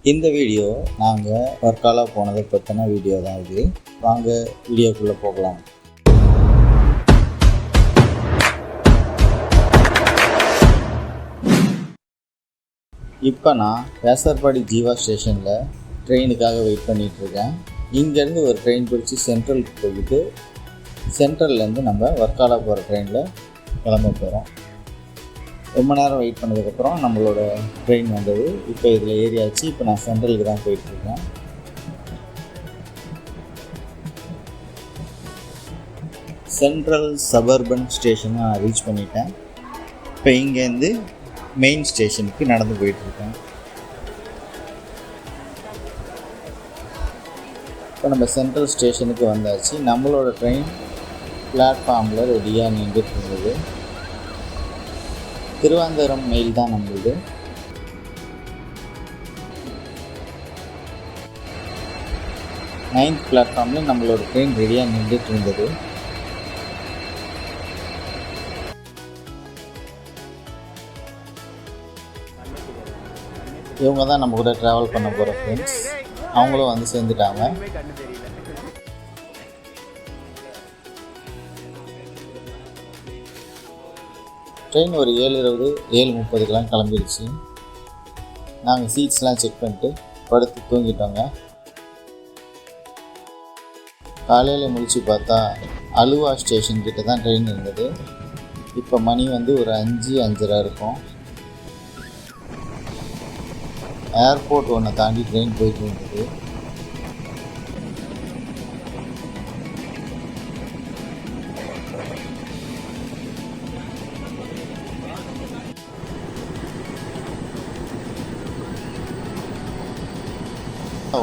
இந்த வீடியோ நாங்கள் வர்க்காலா போனதை பற்றின வீடியோ தான் இது. வாங்க வீடியோக்குள்ளே போகலாம். இப்போ நான் வேசர்பாடி ஜீவா ஸ்டேஷனில் ட்ரெயினுக்காக வெயிட் பண்ணிகிட்ருக்கேன். இங்கேருந்து ஒரு ட்ரெயின் பிடிச்சி சென்ட்ரலுக்கு போயிட்டு சென்ட்ரல்லேருந்து நம்ம வர்க்காலா போகிற ட்ரெயினில் கிளம்ப போகிறோம். ரொம்ப நேரம் வெயிட் பண்ணதுக்கப்புறம் நம்மளோட ட்ரெயின் வந்தது. இப்போ இதில் ஏறியாச்சு. இப்போ நான் சென்ட்ரலுக்கு தான் போயிட்டுருக்கேன். சென்ட்ரல் சபர்பன் ஸ்டேஷனை நான் ரீச் பண்ணிட்டேன். இப்போ இங்கேருந்து மெயின் ஸ்டேஷனுக்கு நடந்து போயிட்டுருக்கேன். இப்போ நம்ம சென்ட்ரல் ஸ்டேஷனுக்கு வந்தாச்சு. நம்மளோட ட்ரெயின் பிளாட்ஃபார்மில் ரெடியாக நின்றுட்டு இருந்தது. திருவாந்தரம் மெயில் தான் நம்மளுது. நைன்த் பிளாட்ஃபார்மில் நம்மளோட ட்ரெயின் ரெடியாக நின்றுட்டு இருந்தது. இவங்க தான் நம்ம கூட ட்ராவல் பண்ண போகிற ஃப்ரெண்ட்ஸ். அவங்களும் வந்து சேர்ந்துட்டாங்க. ட்ரெயின் ஒரு 7:20 7:30 கிளம்பிடுச்சு. நாங்கள் சீட்ஸ்லாம் செக் பண்ணிட்டு படுத்து தூங்கிட்டோங்க. காலையில் முழிச்சு பார்த்தா அலுவா ஸ்டேஷன் கிட்ட தான் ட்ரெயின் இருந்தது. இப்போ மணி வந்து ஒரு 5-5:30 இருக்கும். ஏர்போர்ட் ஒன்றை தாண்டி ட்ரெயின் போயிட்டு இருந்தது.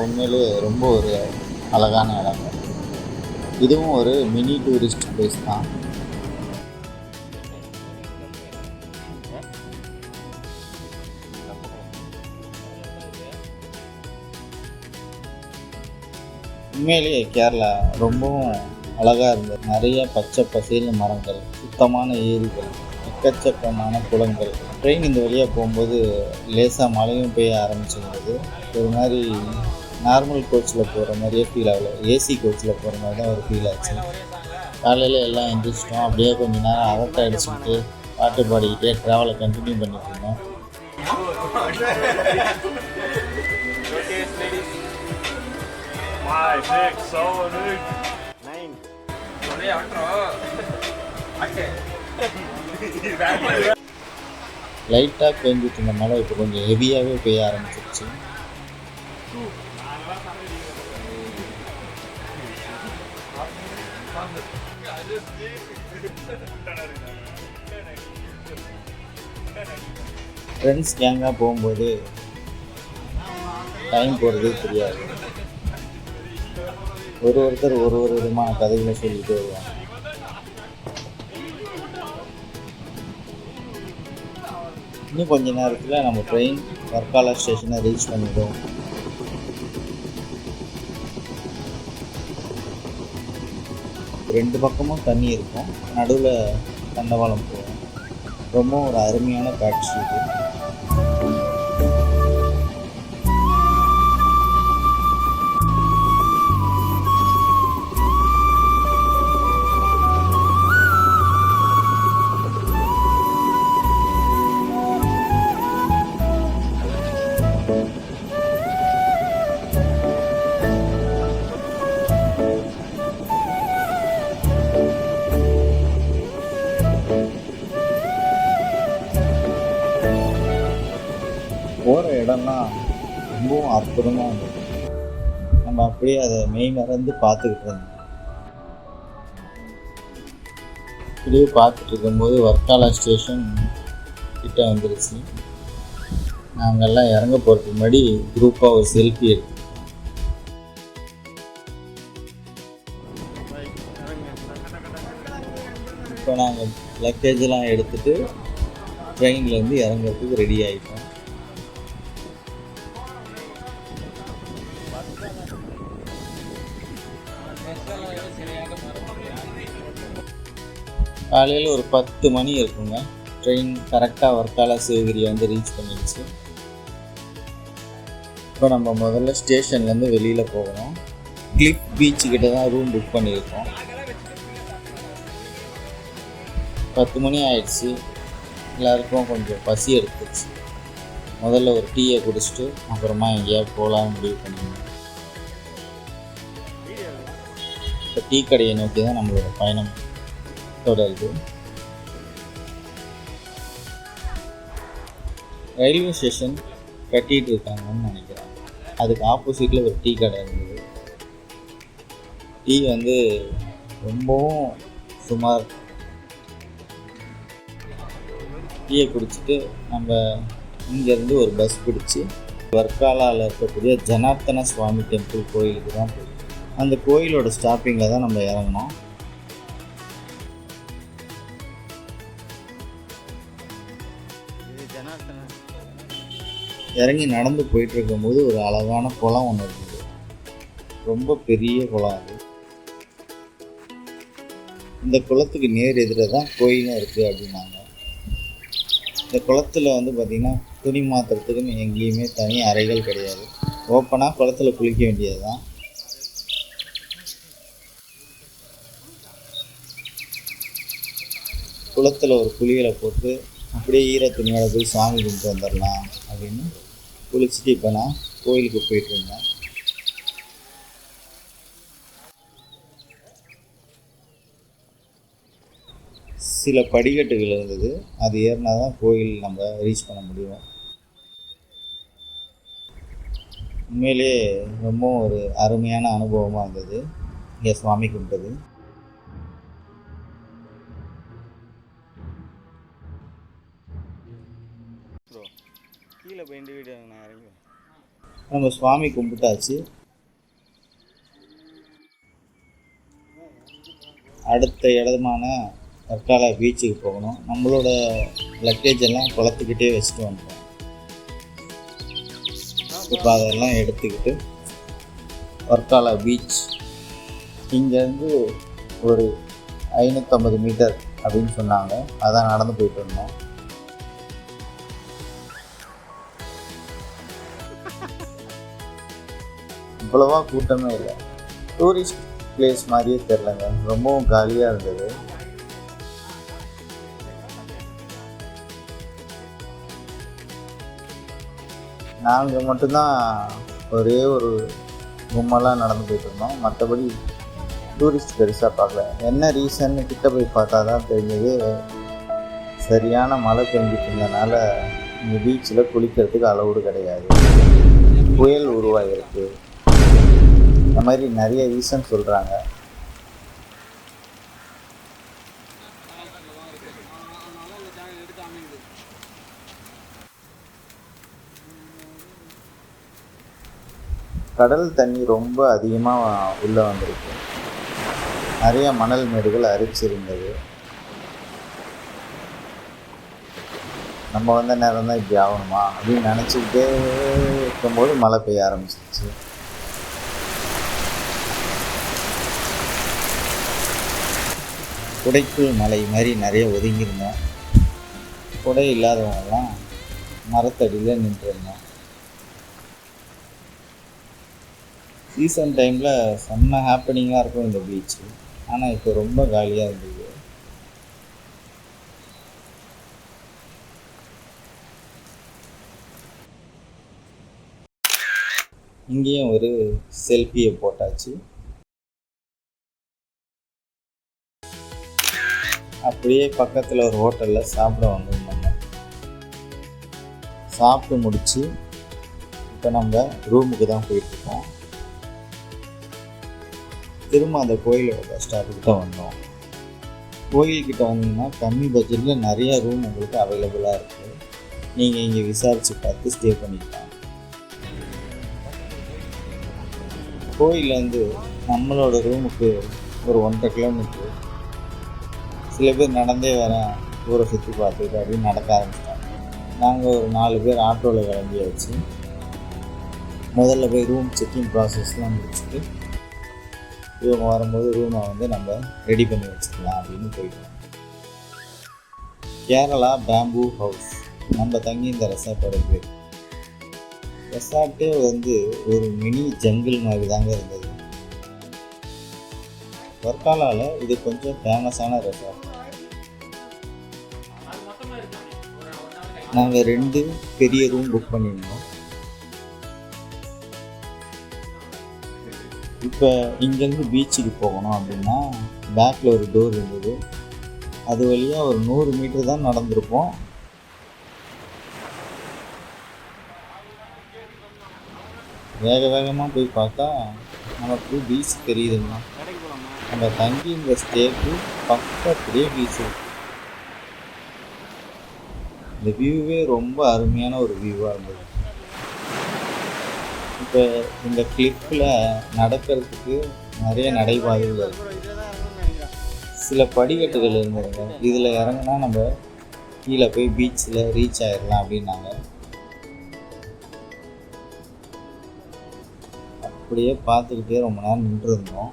உண்மையிலே ரொம்ப ஒரு அழகான இடம். இதுவும் ஒரு மினி டூரிஸ்ட் பிளேஸ் தான். உண்மையிலேயே கேரளா ரொம்பவும் அழகாக இருந்தது. நிறைய பச்சை பசேல்னு மரங்கள், சுத்தமான ஏரிகள், எக்கச்சக்கமான குளங்கள். ட்ரெயின் இந்த வழியாக போகும்போது லேசாக மழையும் பெய்ய ஆரம்பிச்சிருந்தது. ஒரு மாதிரி நார்மல் கோச்சில் போகிற மாதிரியே ஃபீல் ஆகல. ஏசி கோச்சில் போகிற மாதிரி தான் ஒரு ஃபீல் ஆச்சு. காலையில் எல்லாம் எந்திரிச்சிட்டோம். அப்படியே கொஞ்சம் நேரம் அரட்டை அடிச்சுக்கிட்டு பாட்டு பாடிக்கிட்டே ட்ராவலை கண்டினியூ பண்ணிட்டு இருந்தோம். லைட்டாக பெஞ்சிட்டு இருந்த மழை இப்போ கொஞ்சம் ஹெவியாகவே பெய்ய ஆரம்பிச்சிருச்சு. ஃப்ரெண்ட்ஸ் கேங்காக போகும்போது டைம் போகிறதே தெரியாது. ஒருத்தர் ஒரு விதமான கதைகளை சொல்லிட்டு வருவாங்க. இன்னும் கொஞ்ச நேரத்தில் நம்ம ட்ரெயின் வர்க்காலா ஸ்டேஷனை ரீச் பண்ணிடுவோம். ரெண்டு பக்கமும் தண்ணி இருக்கும். நடுவில் தண்டவாளம் போகும். ரொம்ப ஒரு அருமையான காட்சி இது. போகிற இடம்லாம் ரொம்பவும் அற்புதமாக இருந்தது. நம்ம அப்படியே அதை மெய் மறந்து பார்த்துக்கிட்டு இருந்தோம். இப்படியே பார்த்துட்டு இருக்கும்போது வர்க்காலா ஸ்டேஷன் கிட்ட வந்துருச்சு. நாங்கள் எல்லாம் இறங்க போகிறதுக்கு முன்னாடி குரூப்பாக ஒரு செல்ஃபி எடுத்தோம். இப்போ நாங்கள் லக்கேஜெலாம் எடுத்துகிட்டு ட்ரெயின்லேருந்து இறங்குறதுக்கு ரெடி ஆகிட்டோம். காலையில் ஒரு 10 மணி இருக்குங்க. ட்ரெயின் கரெக்டாக வர்க்காலா சிவகிரியை வந்து ரீச் பண்ணிடுச்சு. இப்போ நம்ம முதல்ல ஸ்டேஷன்லேருந்து வெளியில் போகணும். கிளிஃப் பீச்சுக்கிட்ட தான் ரூம் புக் பண்ணியிருக்கோம். 10 மணி ஆயிடுச்சு. எல்லாருக்கும் கொஞ்சம் பசி எடுத்துச்சு. முதல்ல ஒரு டீயை குடிச்சிட்டு அப்புறமா எங்கேயாவது போகலான்னு முடிவு பண்ணிக்கணும். இப்போ டீ கடையை நோக்கி தான் நம்மளோட பயணம் தொடருது. ரயில்வே ஸ்டேஷன் கட்டிகிட்டு இருக்காங்கன்னு நினைக்கிறேன். அதுக்கு ஆப்போசிட்டில் ஒரு டீ கடை இருந்தது. டீ வந்து ரொம்பவும் சுமார். டீயை குடிச்சிட்டு நம்ம இங்கேருந்து ஒரு பஸ் பிடிச்சி வர்க்காலாவில் இருக்கக்கூடிய ஜனார்த்தன சுவாமி டெம்பிள் கோயிலுக்கு தான் போயிடும். அந்த கோயிலோட ஸ்டாப்பிங்கில் தான் நம்ம இறங்கணும். இறங்கி நடந்து போயிட்டு இருக்கும்போது ஒரு அழகான குளம் ஒன்று இருக்குது. ரொம்ப பெரிய குளம் அது. இந்த குளத்துக்கு நேர் எதிர தான் கோயிலும் இருக்குது அப்படின்னாங்க. இந்த குளத்தில் வந்து பார்த்திங்கன்னா துணி மாற்றுறதுக்குன்னு எங்கேயுமே தனி அறைகள் கிடையாது. ஓப்பனாக குளத்தில் குளிக்க வேண்டியது தான். குளத்தில் ஒரு குளியலை போட்டு அப்படியே ஈர துணியோட போய் சாமி கும்பிட்டு வந்துடலாம் அப்படின்னு குளிச்சுட்டு இப்போ நான் கோயிலுக்கு போயிட்டு இருந்தேன். சில படிக்கட்டுகள் இருந்தது. அது ஏறினா தான் கோயில் நம்ம ரீச் பண்ண முடியும். உண்மையிலே ரொம்ப ஒரு அருமையான அனுபவமாக இருந்தது இங்கே சுவாமி கும்பிட்டது. கீழே போய் வீடியோ நான் இறங்கி நம்ம சுவாமி கும்பிட்டாச்சு. அடுத்த இடமான வர்க்காலா பீச்சுக்கு போகணும். நம்மளோட லக்கேஜ் எல்லாம் குளத்துக்கிட்டே வச்சுட்டு வந்துட்டோம். இப்போ அதெல்லாம் எடுத்துக்கிட்டு வர்க்காலா பீச் இங்கேருந்து ஒரு 550 மீட்டர் அப்படின்னு சொன்னாங்க. அதான் நடந்து போயிட்டு இருந்தோம். இவ்வளவா கூட்டமே இல்லை. டூரிஸ்ட் பிளேஸ் மாதிரியே தெரிலங்க. ரொம்பவும் காலியாக இருந்தது. நாங்கள் மட்டும்தான் ஒரே ஒரு கும்பலாக நடந்து போயிட்டு இருந்தோம். மற்றபடி டூரிஸ்ட் பெருசாக பார்க்கல. என்ன ரீசன்னு கிட்ட போய் பார்த்தா தான் தெரிஞ்சது. சரியான மழை பெஞ்சிட்டு இருந்தனால இந்த பீச்சில் குளிக்கிறதுக்கு அளவுடு கிடையாது. புயல் உருவாகிருக்கு. இந்த மாதிரி நிறைய ரீசன் சொல்கிறாங்க. கடல் தண்ணி ரொம்ப அதிகமாக உள்ளே வந்திருக்கு. நிறைய மணல் மேடுகள் அரிச்சிருந்தது. நம்ம வந்த நேரம் தான் இப்படி ஆகணுமா அப்படின்னு நினச்சிக்கிட்டே இருக்கும்போது மழை பெய்ய ஆரம்பிச்சிருச்சு. குடைக்குள் மலை மாதிரி நிறைய ஒதுங்கியிருந்தோம். குடை இல்லாதவங்கெல்லாம் மரத்தடியில் நின்றுருந்தோம். சீசன் டைமில் செம்ம ஹாப்பனிங்காக இருக்கும் இந்த பீச்சு. ஆனால் இப்போ ரொம்ப காலியாக இருந்தது. இங்கேயும் ஒரு செல்ஃபியை போட்டாச்சு. அப்படியே பக்கத்தில் ஒரு ஹோட்டலில் சாப்பிட வந்திருந்தாங்க. சாப்பிட்டு முடித்து இப்போ நம்ம ரூமுக்கு தான் போயிட்டுருக்கோம். திரும்ப அந்த கோயிலோட பஸ் ஸ்டாப்புக்கு தான் வந்தோம். கோயில்கிட்ட வந்தீங்கன்னா கம்மி பட்ஜெட்டில் நிறைய ரூம் உங்களுக்கு அவைலபிளாக இருக்குது. நீங்கள் இங்கே விசாரித்து பார்த்து ஸ்டே பண்ணிக்கலாம். கோயிலேருந்து நம்மளோட ரூமுக்கு ஒரு 1.5 கிலோமீட்ரு. சில பேர் நடந்தே வரேன் ஊரை சுற்றி பார்த்துட்டு அப்படின்னு நடக்க ஆரம்பிச்சிட்டாங்க. நாங்கள் ஒரு 4 பேர் ஆட்டோவில் கிளம்பியாச்சு. முதல்ல போய் ரூம் செக்கிங் ப்ராசஸ்லாம் முடிச்சுட்டு இவங்க வரும்போது ரூமை வந்து நம்ம ரெடி பண்ணி வச்சுக்கலாம் அப்படின்னு போயிட்டோம். கேரளா பேம்பூ ஹவுஸ் நம்ம தங்கி இந்த ரெசார்ட்டோட பேர். ரெசார்ட்டே வந்து ஒரு மினி ஜங்கிள் மாதிரி தாங்க இருந்தது. வர்க்காலாவில் இது கொஞ்சம் ஃபேமஸான ரெசார்ட். நாங்கள் 2 பெரிய ரூம் புக் பண்ணியிருந்தோம். இப்போ இங்கேருந்து பீச்சுக்கு போகணும் அப்படின்னா பேக்கில் ஒரு டோர் இருந்தது. அது வழியாக ஒரு 100 மீட்டர் தான் நடந்திருப்போம். வேகமாக போய் பார்த்தா நமக்கு பீச் தெரியுதுங்க. நம்ம தங்கி இந்த ஸ்டேக்கு பக்கத்துலேயே பீச் இருக்கு. இந்த வியூவே ரொம்ப அருமையான ஒரு வியூவாக இருந்தது. இப்போ இந்த கிளிப்பில் நடக்கிறதுக்கு நிறைய நடைபாதைகள் இருக்குது. சில படிக்கட்டுகள் இருந்ததுங்க. இதில் இறங்கினா நம்ம கீழே போய் பீச்சில் ரீச் ஆகிடலாம் அப்படின்னாங்க. அப்படியே பார்த்துக்கிட்டே ரொம்ப நேரம் நின்றுருந்தோம்.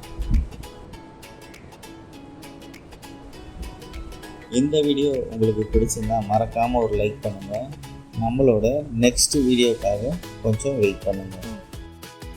இந்த வீடியோ உங்களுக்கு பிடிச்சிருந்தா மறக்காமல் ஒரு லைக் பண்ணுங்கள். நம்மளோட நெக்ஸ்ட் வீடியோக்காக கொஞ்சம் வெயிட் பண்ணுங்கள்.